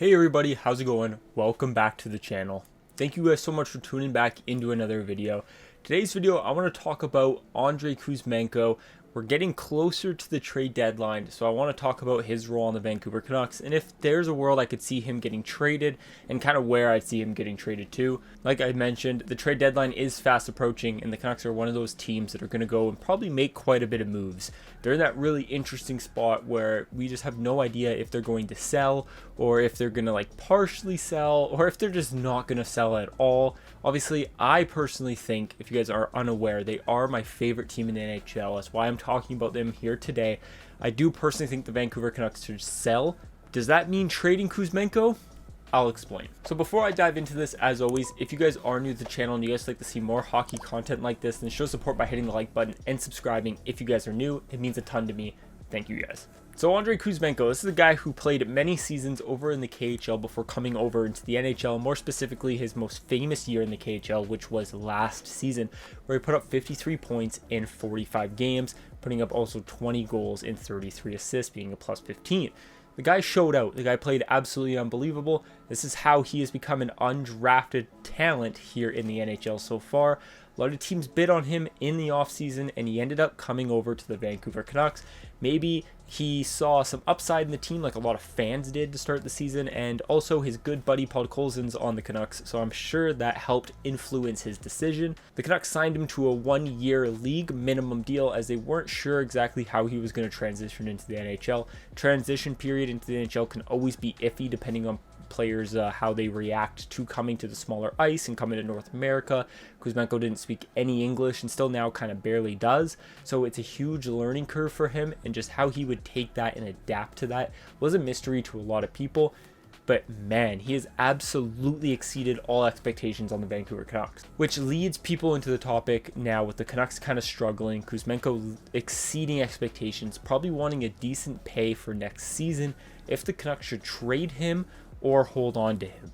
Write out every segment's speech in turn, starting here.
Hey everybody, how's it going? Welcome back to the channel. Thank you guys so much for tuning back into another video. Today's video, I want to talk about Andrei Kuzmenko. We're getting closer to the trade deadline, so I want to talk about his role on the Vancouver Canucks and if there's a world I could see him getting traded and kind of where I'd see him getting traded to. Like I mentioned, the trade deadline is fast approaching and the Canucks are one of those teams that are going to go and probably make quite a bit of moves. They're in that really interesting spot where we just have no idea if they're going to sell or if they're going to like partially sell or if they're just not going to sell at all. Obviously, I personally think, if you guys are unaware, they are my favorite team in the NHL. That's why I'm talking about them here today. I do personally think the Vancouver Canucks should sell. Does that mean trading Kuzmenko? I'll explain. So before I dive into this, as always, if you guys are new to the channel and you guys like to see more hockey content like this, then show support by hitting the like button and subscribing. If you guys are new, it means a ton to me. Thank you guys. So Andrei Kuzmenko, this is a guy who played many seasons over in the KHL before coming over into the NHL, more specifically his most famous year in the KHL, which was last season, where he put up 53 points in 45 games, putting up also 20 goals and 33 assists, being a plus 15. The guy showed out. The guy played absolutely unbelievable. This is how he has become an undrafted talent here in the NHL so far. A lot of teams bid on him in the offseason, and he ended up coming over to the Vancouver Canucks. Maybe he saw some upside in the team like a lot of fans did to start the season, and also his good buddy Paul Colson's on the Canucks, so I'm sure that helped influence his decision. The Canucks signed him to a 1-year league minimum deal as they weren't sure exactly how he was going to transition into the NHL. Transition period into the NHL can always be iffy depending on players how they react to coming to the smaller ice and coming to North America. Kuzmenko didn't speak any English and still now kind of barely does, so it's a huge learning curve for him, and just how he would take that and adapt to that was a mystery to a lot of people. But man, he has absolutely exceeded all expectations on the Vancouver Canucks, which leads people into the topic now with the Canucks kind of struggling, Kuzmenko exceeding expectations, probably wanting a decent pay for next season if the Canucks should trade him or hold on to him.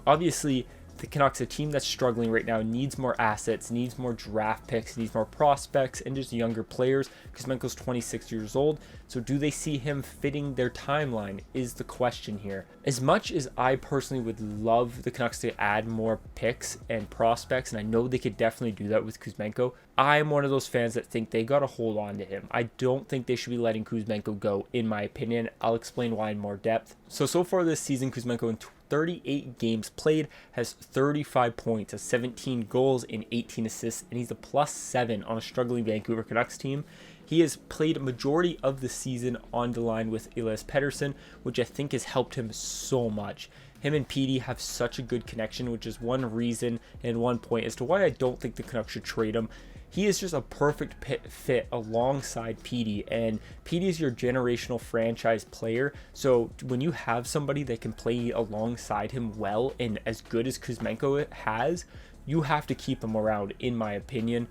Obviously, the Canucks, a team that's struggling right now, needs more assets, needs more draft picks, needs more prospects, and just younger players. Kuzmenko's 26 years old, so do they see him fitting their timeline is the question here. As much as I personally would love the Canucks to add more picks and prospects, and I know they could definitely do that with Kuzmenko, I'm one of those fans that think they got to hold on to him. I don't think they should be letting Kuzmenko go, in my opinion. I'll explain why in more depth. So far this season, Kuzmenko in 38 games played has 35 points, has 17 goals and 18 assists, and he's a +7 on a struggling Vancouver Canucks team. He has played a majority of the season on the line with Elias Pettersson, which I think has helped him so much. Him and Petey have such a good connection, which is one reason and one point as to why I don't think the Canucks should trade him. He is just a perfect fit alongside Petey, and Petey is your generational franchise player. So when you have somebody that can play alongside him well and as good as Kuzmenko has, you have to keep him around, in my opinion.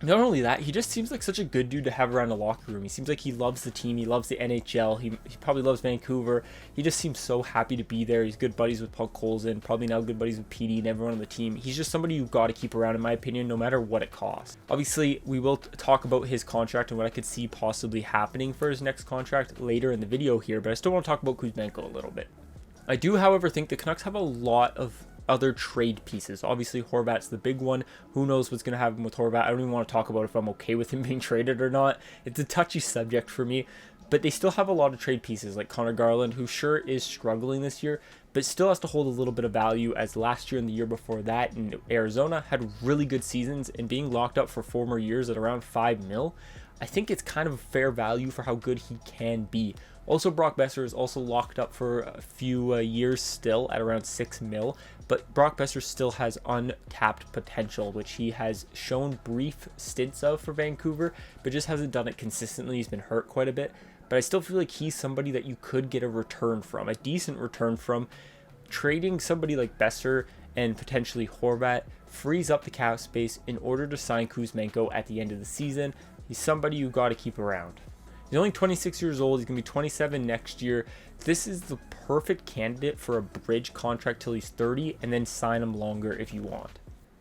Not only that, he just seems like such a good dude to have around the locker room. He seems like he loves the team. He loves the NHL. He probably loves Vancouver. He just seems so happy to be there. He's good buddies with Paul Colson, probably now good buddies with Petey and everyone on the team. He's just somebody you've got to keep around, in my opinion, no matter what it costs. Obviously, we will talk about his contract and what I could see possibly happening for his next contract later in the video here, but I still want to talk about Kuzmenko a little bit. I do, however, think the Canucks have a lot of other trade pieces. Obviously, Horvat's the big one. Who knows what's going to happen with Horvat? I don't even want to talk about if I'm okay with him being traded or not. It's a touchy subject for me, but they still have a lot of trade pieces like Connor Garland, who sure is struggling this year, but still has to hold a little bit of value, as last year and the year before that in Arizona had really good seasons, and being locked up for 4 more years at around $5 million, I think it's kind of a fair value for how good he can be. Also, Brock Boeser is also locked up for a few years still at around $6 million, but Brock Boeser still has untapped potential, which he has shown brief stints of for Vancouver, but just hasn't done it consistently. He's been hurt quite a bit, but I still feel like he's somebody that you could get a return from, a decent return from. Trading somebody like Boeser and potentially Horvat frees up the cap space in order to sign Kuzmenko at the end of the season. He's somebody you got to keep around. He's only 26 years old. He's going to be 27 next year. This is the perfect candidate for a bridge contract till he's 30 and then sign him longer if you want.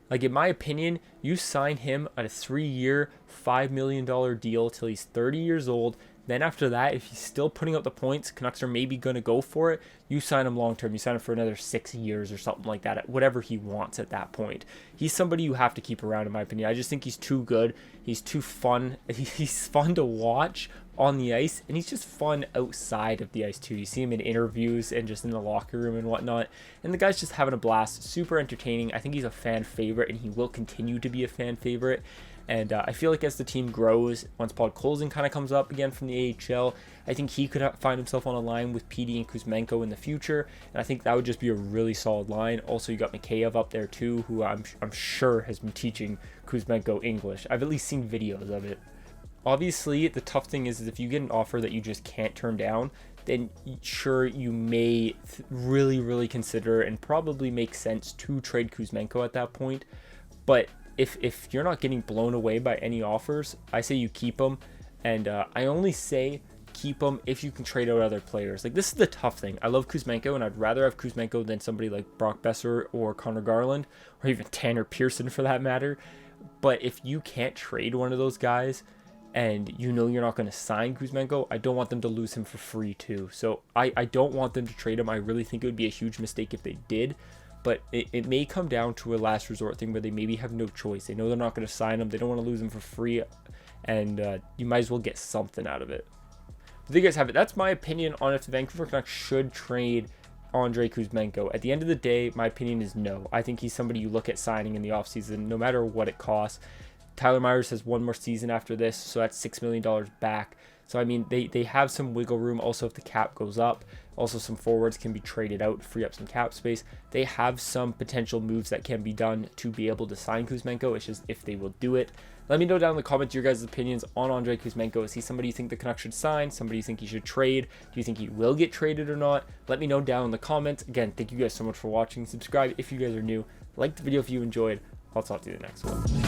Like, in my opinion, you sign him at a 3-year, $5 million deal till he's 30 years old. Then after that, if he's still putting up the points, Canucks are maybe going to go for it. You sign him long term. You sign him for another 6 years or something like that, whatever he wants at that point. He's somebody you have to keep around, in my opinion. I just think he's too good. He's too fun. He's fun to watch on the ice, and he's just fun outside of the ice too. You see him in interviews and just in the locker room and whatnot, and the guy's just having a blast. Super entertaining. I think he's a fan favorite, and he will continue to be a fan favorite. And I feel like as the team grows, once Podkolzin kind of comes up again from the AHL, I think he could find himself on a line with PD and Kuzmenko in the future. And I think that would just be a really solid line. Also, you got Mikheyev up there too, who I'm sure has been teaching Kuzmenko English. I've at least seen videos of it. Obviously, the tough thing is if you get an offer that you just can't turn down, then sure, you may really consider and probably make sense to trade Kuzmenko at that point. But if you're not getting blown away by any offers, I say you keep him. And I only say keep him if you can trade out other players. Like, this is the tough thing. I love Kuzmenko, and I'd rather have Kuzmenko than somebody like Brock Besser or Connor Garland, or even Tanner Pearson for that matter. But if you can't trade one of those guys, and you know you're not going to sign Kuzmenko, I don't want them to lose him for free too. So I don't want them to trade him. I really think it would be a huge mistake if they did. But it may come down to a last resort thing where they maybe have no choice. They know they're not going to sign him. They don't want to lose him for free. And you might as well get something out of it. There you guys have it. That's my opinion on if the Vancouver Canucks should trade Andrei Kuzmenko. At the end of the day, my opinion is no. I think he's somebody you look at signing in the offseason, no matter what it costs. Tyler Myers has one more season after this, so that's $6 million back. So, I mean, they have some wiggle room. Also, if the cap goes up, also some forwards can be traded out, free up some cap space. They have some potential moves that can be done to be able to sign Kuzmenko. It's just if they will do it. Let me know down in the comments your guys' opinions on Andrei Kuzmenko. Is he somebody you think the Canucks should sign? Somebody you think he should trade? Do you think he will get traded or not? Let me know down in the comments. Again, thank you guys so much for watching. Subscribe if you guys are new. Like the video if you enjoyed. I'll talk to you in the next one.